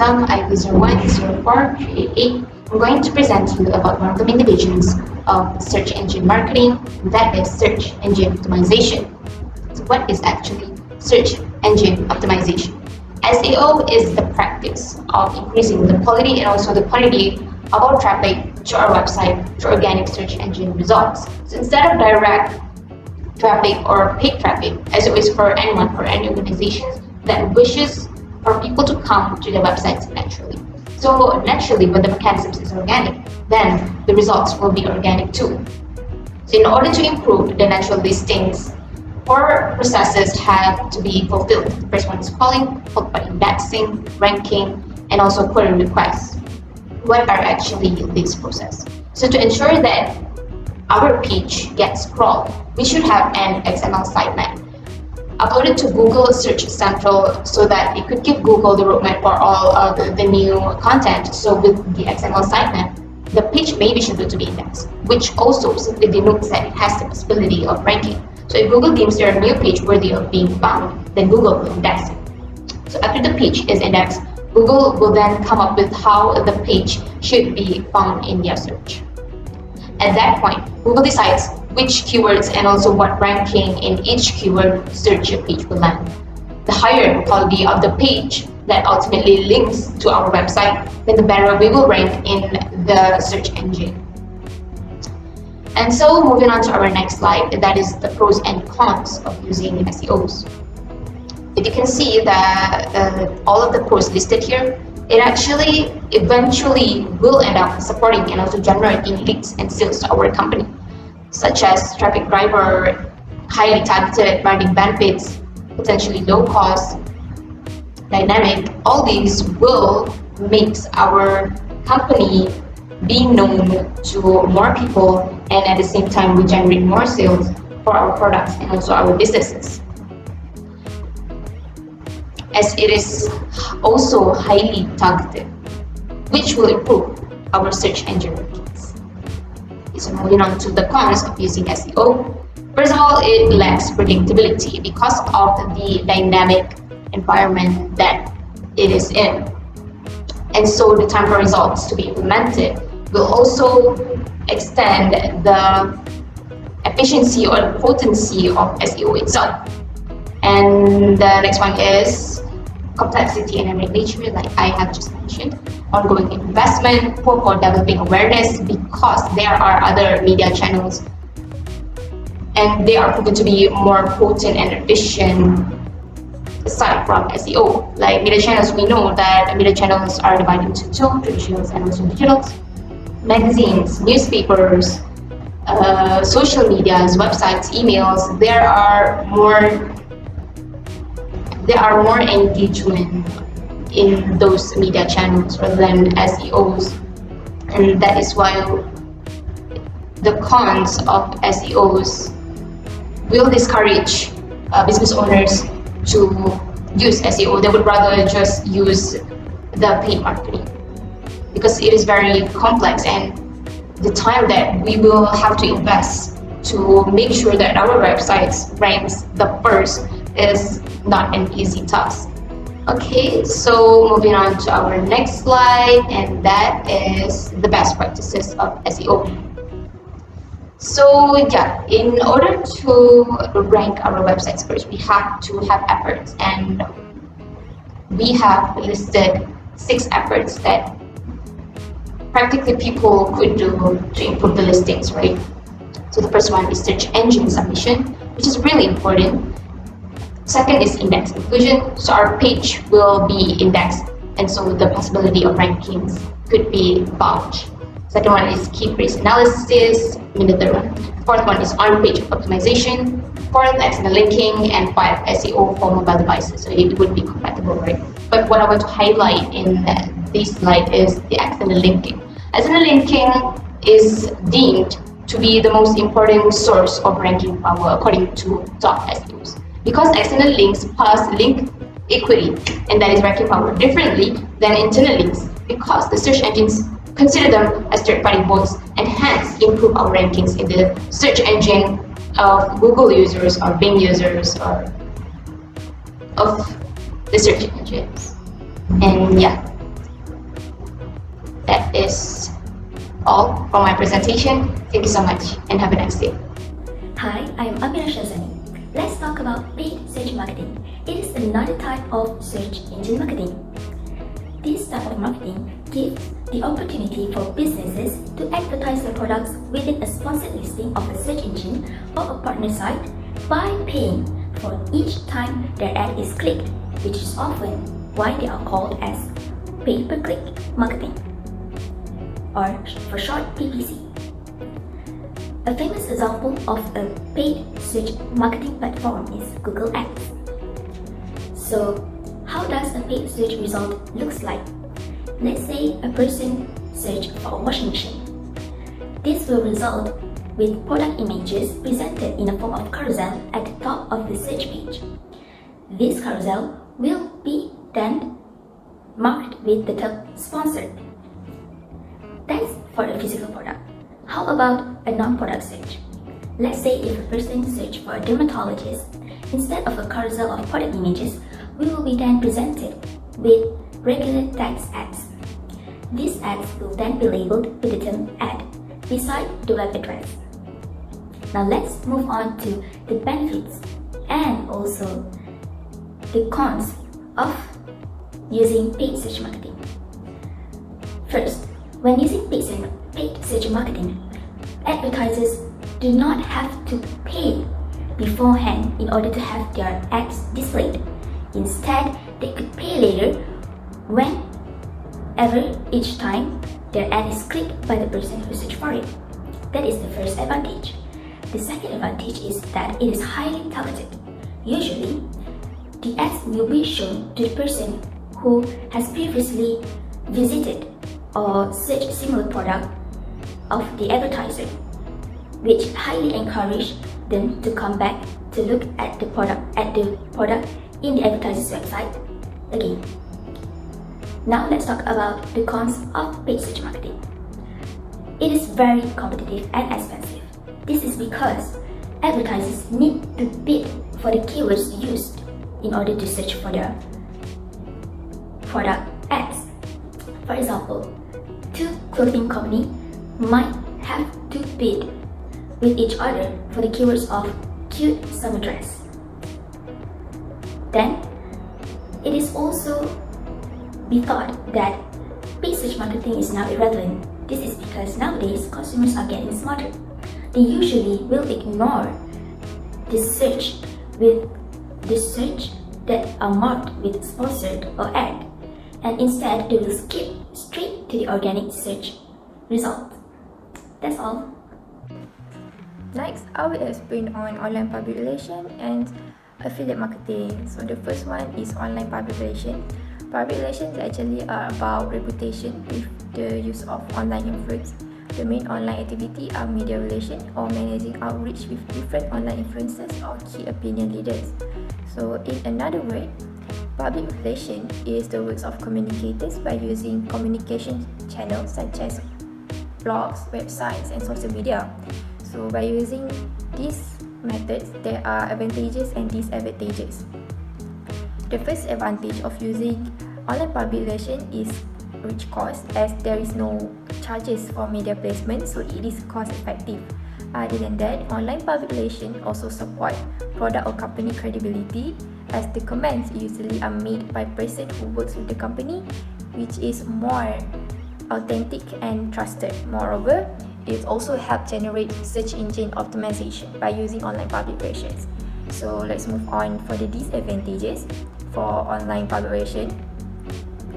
welcome. I'm user10438. I'm going to present to you about one of the main divisions of search engine marketing, and that is search engine optimization. So what is actually search engine optimization? SEO is the practice of increasing the quality and also the quantity of our traffic to our website through organic search engine results. So instead of direct traffic or paid traffic, SEO is for anyone or any organizations that wishes for people to come to their websites naturally. So naturally, when the mechanisms is organic, then the results will be organic too. So in order to improve the natural listings, four processes have to be fulfilled. The first one is crawling, followed by indexing, ranking, and also query requests. What are actually these processes? So to ensure that our page gets crawled, we should have an XML sitemap uploaded to Google Search Central so that it could give Google the roadmap for all of the new content. So with the XML sitemap, the page may be scheduled to be indexed, which also simply denotes that it has the possibility of ranking. So if Google deems your new page worthy of being found, then Google will index it. So after the page is indexed, Google will then come up with how the page should be found in their search. At that point, Google decides which keywords and also what ranking in each keyword search your page will land. The higher the quality of the page that ultimately links to our website, then the better we will rank in the search engine. And so moving on to our next slide, that is the pros and cons of using SEOs. If you can see that all of the pros listed here, it actually eventually will end up supporting and also generating leads and sales to our company, such as traffic driver, highly targeted marketing benefits, potentially low cost, dynamic. All these will make our company be known to more people, and at the same time we generate more sales for our products and also our businesses, as it is also highly targeted, which will improve our search engine rankings. So moving on to the cons of using SEO. First of all, it lacks predictability because of the dynamic environment that it is in. And so the time for results to be implemented will also extend the efficiency or the potency of SEO itself. And the next one is complexity and endemic nature, like I have just mentioned. Ongoing investment, poor for developing awareness because there are other media channels and they are proven to be more potent and efficient aside from SEO. Like media channels, we know that media channels are divided into two, traditionals and also digitals. Magazines, newspapers, social medias, websites, emails, there are more engagement in those media channels rather than SEOs, and that is why the cons of SEOs will discourage business owners to use SEO. They would rather just use the paid marketing because it is very complex, and the time that we will have to invest to make sure that our websites ranks the first is not an easy task. Okay, so moving on to our next slide, and that is the best practices of SEO. So yeah, in order to rank our websites first, we have to have efforts, and we have listed 6 efforts that practically people could do to improve the listings, right? So the first one is search engine submission, which is really important. Second is index inclusion, so our page will be indexed, and so the possibility of rankings could be vouched. Second one is key phrase analysis. The third one. Fourth one is on-page optimization. Fourth, XML linking, and 5, SEO for mobile devices. So it would be compatible, right? But what I want to highlight in this slide is the XML linking. XML linking is deemed to be the most important source of ranking power according to top SEOs. Because external links pass link equity, and that is ranking power, differently than internal links, because the search engines consider them as third-party bots and hence improve our rankings in the search engine of Google users or Bing users or of the search engines. And yeah, that is all for my presentation. Thank you so much and have a nice day. Hi, I am Amira Shazani. Let's talk about paid search marketing. It is another type of search engine marketing. This type of marketing gives the opportunity for businesses to advertise their products within a sponsored listing of a search engine or a partner site by paying for each time their ad is clicked, which is often why they are called as pay-per-click marketing, or for short PPC. A famous example of a paid search marketing platform is Google Ads. So, how does a paid search result looks like? Let's say a person search for a washing machine. This will result with product images presented in a form of carousel at the top of the search page. This carousel will be then marked with the term sponsored. That's for a physical product. How about a non-product search? Let's say if a person search for a dermatologist, instead of a carousel of product images, we will be then presented with regular text ads. These ads will then be labeled with the term ad beside the web address. Now let's move on to the benefits and also the cons of using paid search marketing. First, when using paid search marketing, advertisers do not have to pay beforehand in order to have their ads displayed. Instead, they could pay later whenever each time their ad is clicked by the person who searched for it. That is the first advantage. The second advantage is that it is highly targeted. Usually, the ads will be shown to the person who has previously visited or searched similar product of the advertiser, which highly encourage them to come back to look at the product in the advertiser's website again. Now let's talk about the cons of paid search marketing. It is very competitive and expensive. This is because advertisers need to bid for the keywords used in order to search for their product ads. For example, two clothing companies might have to bid with each other for the keywords of cute summer dress. Then, it is also be thought that paid search marketing is now irrelevant. This is because nowadays consumers are getting smarter. They usually will ignore the search that are marked with sponsored or ad, and instead they will skip straight to the organic search result. That's all. Next, I will explain on online public relations and affiliate marketing. So the first one is online public relations. Public relations actually are about reputation with the use of online influence. The main online activity are media relations or managing outreach with different online influencers or key opinion leaders. So in another word, public relations is the works of communicators by using communication channels such as blogs, websites, and social media. So by using these methods, there are advantages and disadvantages. The first advantage of using online public relations is reach cost, as there is no charges for media placement, so it is cost effective. Other than that, online public relations also support product or company credibility, as the comments usually are made by person who works with the company, which is more authentic and trusted. Moreover, it also helps generate search engine optimization by using online public relations. So let's move on for the disadvantages for online public relations,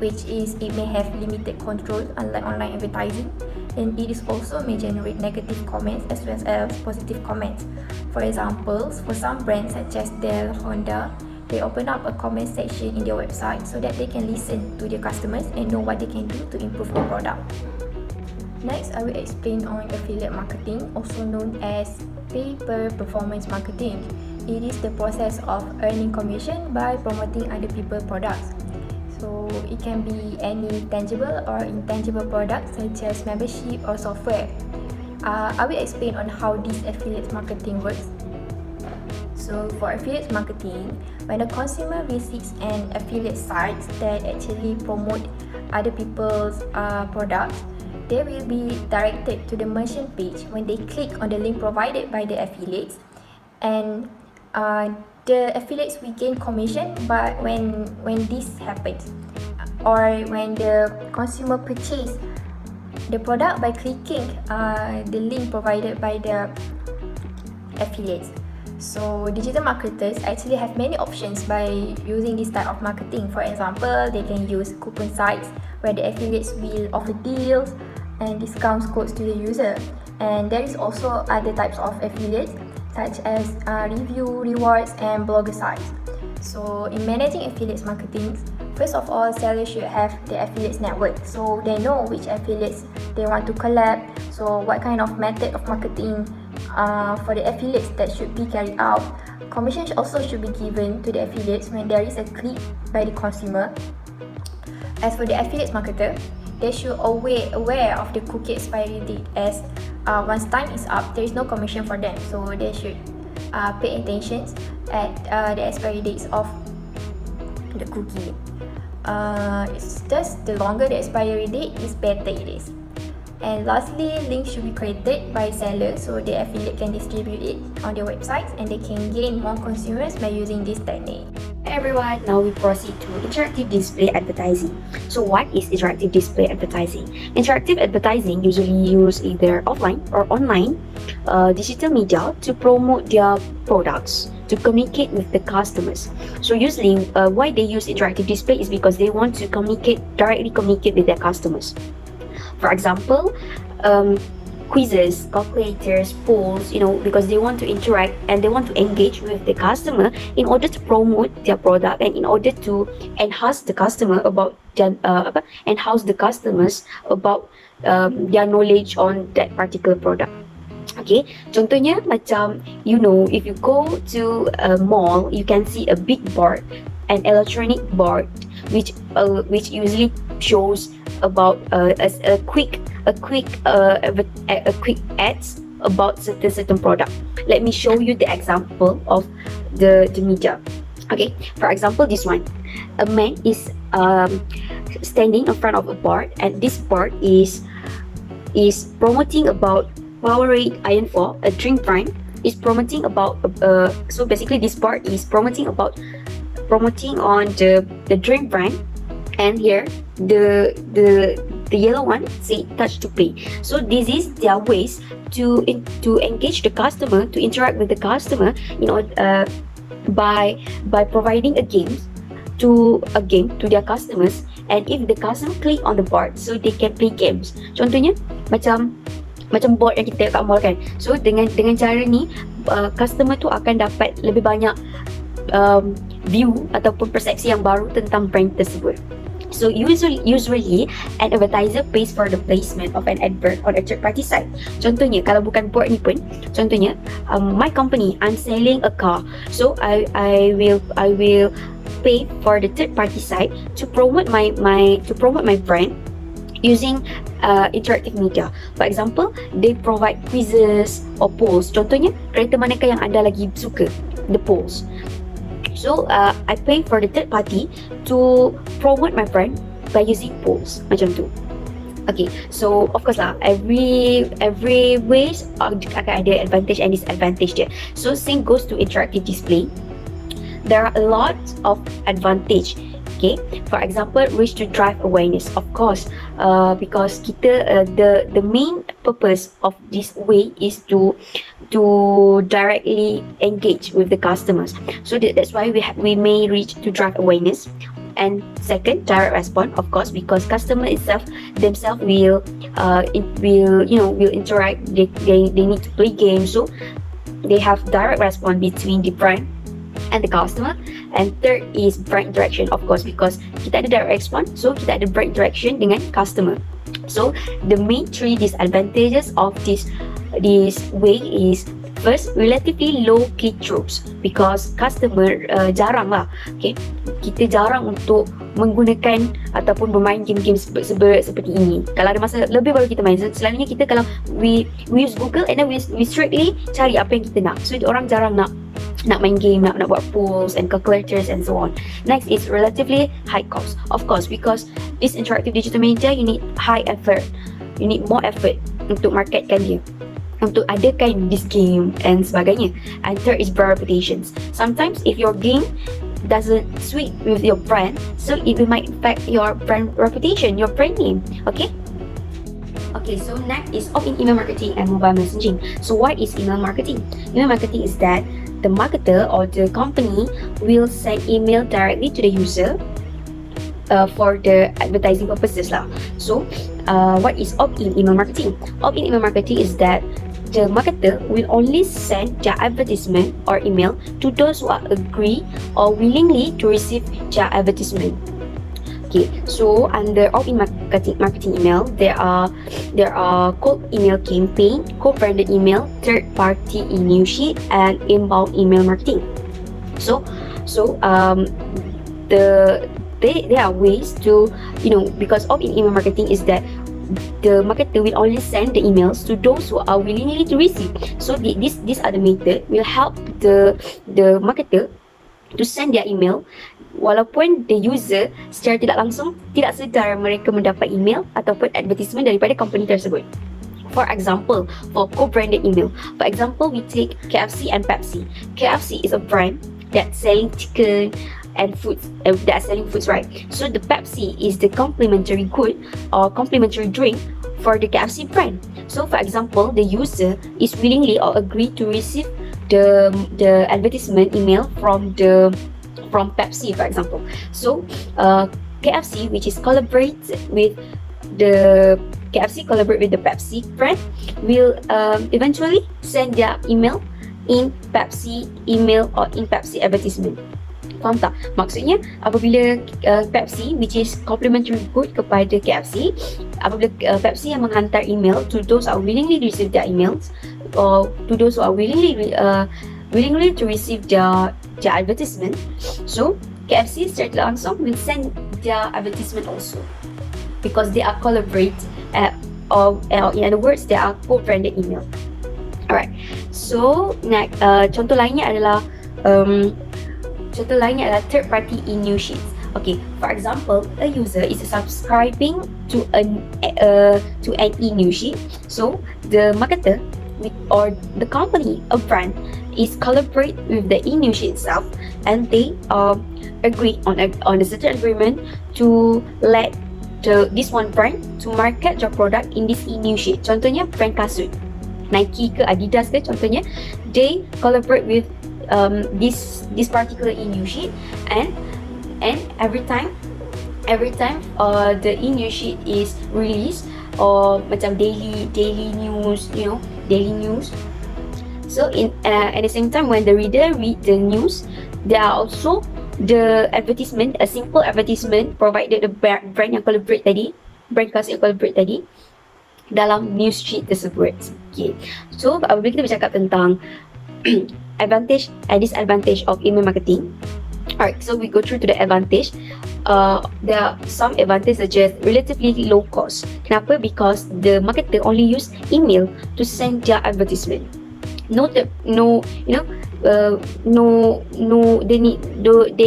which is it may have limited control unlike online advertising, and it is also may generate negative comments as well as positive comments. For example, for some brands such as Dell, Honda, they open up a comment section in their website so that they can listen to their customers and know what they can do to improve their product. Next, I will explain on affiliate marketing, also known as pay-per-performance marketing. It is the process of earning commission by promoting other people's products. So it can be any tangible or intangible products such as membership or software. I will explain on how this affiliate marketing works. So for affiliate marketing, when the consumer visits an affiliate site that actually promote other people's products, they will be directed to the merchant page when they click on the link provided by the affiliates, and the affiliates will gain commission. But when this happens, or when the consumer purchase the product by clicking the link provided by the affiliates. So digital marketers actually have many options by using this type of marketing. For example, they can use coupon sites where the affiliates will offer deals and discount codes to the user. And there is also other types of affiliates such as review, rewards and blogger sites. So in managing affiliates marketing, first of all, sellers should have the affiliates network, so they know which affiliates they want to collab. So what kind of method of marketing for the affiliates that should be carried out. Commissions also should be given to the affiliates when there is a click by the consumer. As for the affiliates marketer, they should always aware of the cookie expiry date, as once time is up, there is no commission for them. So they should pay attention at the expiry dates of the cookie. It's just the longer the expiry date is better it is. And lastly, links should be created by sellers so the affiliate can distribute it on their websites and they can gain more consumers by using this technique. Hi everyone, now we proceed to interactive display advertising. So what is interactive display advertising? Interactive advertising usually use either offline or online digital media to promote their products, to communicate with the customers. So usually why they use interactive display is because they want to directly communicate with their customers. For example, quizzes, calculators, polls, because they want to interact and they want to engage with the customer in order to promote their product and in order to enhance the customer about the customers about their knowledge on that particular product. Okay, contohnya macam if you go to a mall, you can see a big board, an electronic board, which usually shows about a quick ads about certain product. Let me show you the example of the media. Okay, for example, this one, a man is standing in front of a board, and this board is promoting about Powerade Iron 4, a drink brand. Is promoting about so basically this board is promoting on the drink brand, and here the yellow one say touch to pay. So this is their ways to engage the customer, to interact with the customer, by providing a game to their customers, and if the customer click on the board, so they can play games. Contohnya macam board yang kita kat mall kan. So dengan cara ni customer tu akan dapat lebih banyak view ataupun persepsi yang baru tentang brand tersebut. So usually an advertiser pays for the placement of an advert on a third party site. Contohnya kalau bukan board ni pun, contohnya my company, I'm selling a car, so I will pay for the third party site to promote my brand using interactive media. For example, they provide quizzes or polls. Contohnya, kereta manakah yang anda lagi suka? The polls. So I pay for the third party to promote my brand by using polls. Macam tu. Okay, so of course lah, every ways akan ada advantage and disadvantage dia. So same goes to interactive display. There are a lot of advantage. Okay, for example, reach to drive awareness. Of course, because kita the main purpose of this way is to directly engage with the customers. So that's why we may reach to drive awareness. And second, direct response, of course, because customer themselves will interact. They need to play games, so they have direct response between the brand and the customer. And third is brand interaction, of course, because kita ada direct response, so kita ada brand interaction dengan customer. So the main three disadvantages of this way is, first, relatively low click-throughs because customer jarang lah. Okay, kita jarang untuk menggunakan ataupun bermain game-game seperti ini. Kalau ada masa lebih baru kita main. Selalunya kita kalau we use Google and then we strictly cari apa yang kita nak. So orang jarang nak nak main game, nak buat polls and calculators and so on. Next is relatively high cost. Of course, because this interactive digital media, you need high effort. You need more effort untuk marketkan dia, untuk adakan this game and sebagainya. And third is brand reputations. Sometimes if your game doesn't suit with your brand, so it might affect your brand reputation, your brand name. Okay, so next is opt-in email marketing and mobile messaging. So what is email marketing? Email marketing is that the marketer or the company will send email directly to the user for the advertising purposes lah. So what is opt-in email marketing? Opt-in email marketing is that the marketer will only send their advertisement or email to those who are agree or willingly to receive their advertisement. Okay, so under opt-in marketing email, there are cold email campaign, co-branded email, third-party email sheet, and inbound email marketing. So there are ways to, because opt-in email marketing is that the marketer will only send the emails to those who are willingly to receive. So these are the method will help the marketer to send their email walaupun the user secara tidak langsung tidak sedar mereka mendapat email ataupun advertisement daripada company tersebut. For example, for co-branded email, for example, we take KFC and Pepsi. KFC is a brand that's selling chicken and foods, that are selling foods, right? So the Pepsi is the complimentary good or complimentary drink for the KFC brand. So for example, the user is willingly or agree to receive the advertisement email from Pepsi, for example. So KFC, which is collaborate with the Pepsi brand, will eventually send their email in Pepsi email or in Pepsi advertisement. Faham tak? Maksudnya apabila Pepsi, which is complimentary good kepada KFC, apabila Pepsi yang menghantar email to those who are willingly receive their emails, or to those who are willingly to receive their advertisement, so KFC secara langsung will send their advertisement also, because they are collaborate or in other words they are co-branded email. Alright, so next contoh lainnya adalah third party email sheets. Okay, for example, a user is subscribing to an email sheet, so the marketer or the company, a brand, is collaborate with the email sheet itself, and they agree on a certain agreement to let this one brand to market your product in this email sheet. Contohnya brand kasut, Nike ke Adidas ke contohnya, they collaborate with this particular email sheet, and every time the email sheet is released, or macam daily news, daily news. So at the same time, when the reader read the news, there are also the advertisement, a simple advertisement provided the brand yang collaborate tadi, brand kasut yang collaborate tadi dalam news sheet tersebut. Okay, so apabila kita bercakap tentang advantage and disadvantage of email marketing, alright, so we go through to the advantage. There are some advantages such as relatively low cost. Kenapa? Because the marketer only use email to send their advertisement. They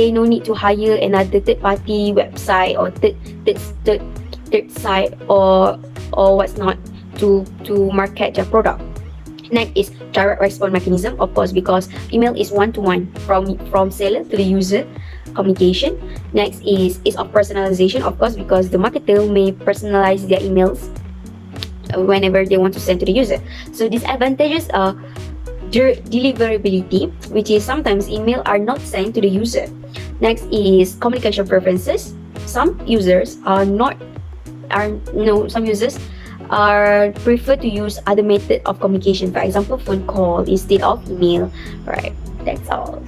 no need to hire another third party website or third site or what's not to market their product. Next is direct response mechanism, of course, because email is one-to-one from seller to the user communication. Next is of personalization, of course, because the marketer may personalize their emails whenever they want to send to the user. So disadvantages are deliverability, which is sometimes email are not sent to the user. Next is communication preferences. Some users prefer to use other method of communication, for example phone call instead of email. Right, that's all.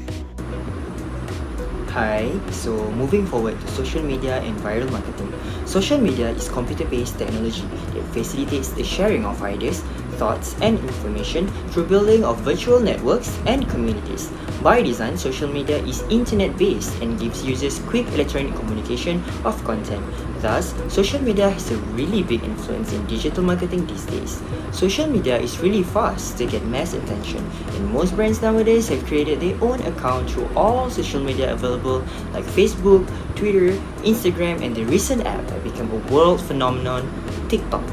Hi, so moving forward to social media and viral marketing. Social media is computer-based technology that facilitates the sharing of ideas, thoughts and information through building of virtual networks and communities. By design, social media is internet-based and gives users quick electronic communication of content. Thus, social media has a really big influence in digital marketing these days. Social media is really fast to get mass attention, and most brands nowadays have created their own account through all social media available like Facebook, Twitter, Instagram, and the recent app that became a world phenomenon, TikTok.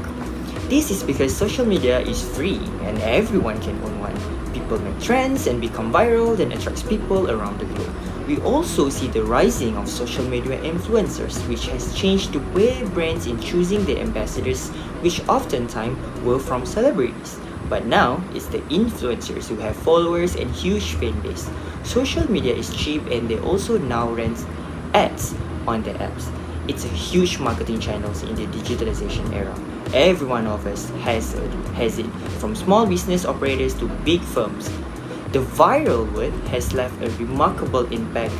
This is because social media is free and everyone can own one. People make trends and become viral that attracts people around the globe. We also see the rising of social media influencers, which has changed the way brands in choosing their ambassadors, which oftentimes were from celebrities. But now, it's the influencers who have followers and huge fan base. Social media is cheap and they also now run ads on their apps. It's a huge marketing channels in the digitalization era. Every one of us has it, from small business operators to big firms. The viral word has left a remarkable impact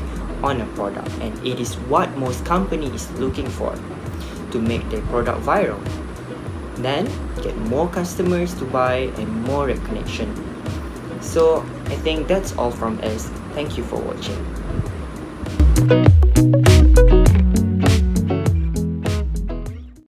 on a product, and it is what most companies is looking for to make their product viral. Then get more customers to buy and more recognition. So I think that's all from us. Thank you for watching.